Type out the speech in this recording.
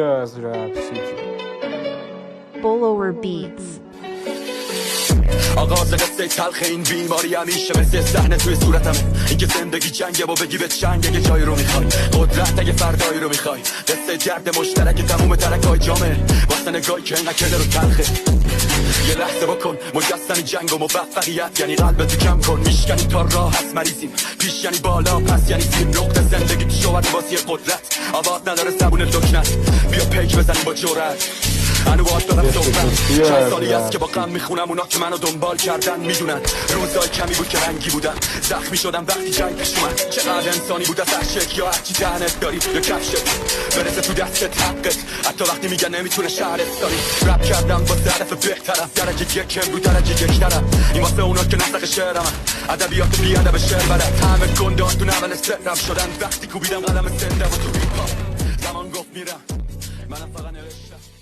از رپ سیتی Bolower Beats. آغاز قصه تلخ این بیماری همیشه مثل صحنه توی صورتمه. اینکه زندگی جنگه و بگی به چنگ اگه جایی رو میخوای، قدرت اگه فردایی رو میخوای، قصه درد مشترک تموم ترکای جامعه واسه نگاهی که اینقدر کده رو تلخه. یه لحظه بکن مجسم جنگ و موفقیت یعنی قلب تو کم کن. میشکنی تا راه هست مریضیم، پیش یعنی بالا پس یعنی زیر. نقطه زندگی تو شوهر واسه قدرت آباد نداره زبون لکنت. بیا پیک بزنیم با جرأت. هنو باید دارم صحبت چند سالی است که با غم میخونم. اونا که منو دنبال کردن میدونن روزای کمی بود که رنگی بودن. زخمی شدم وقتی جنگ پیش اومد. چقدر انسانی بود از عشق یا هرچی دهنت داری یا کفشت برسه تو دستت حقت. حتی وقتی میگن نمیتونه شهرت داری. رپ کردم با هدف بهترم، درجه یکم رو درجه یک ترم. این واسه اونا که نسخ شعرم ادبیات بی ادب شعر بلد. همه گندان تو نول سرم شدن وقتی کوبیدم قلم سنده و تو هیپ هاپ. زمان گفت میرم منم فقط نوشتم.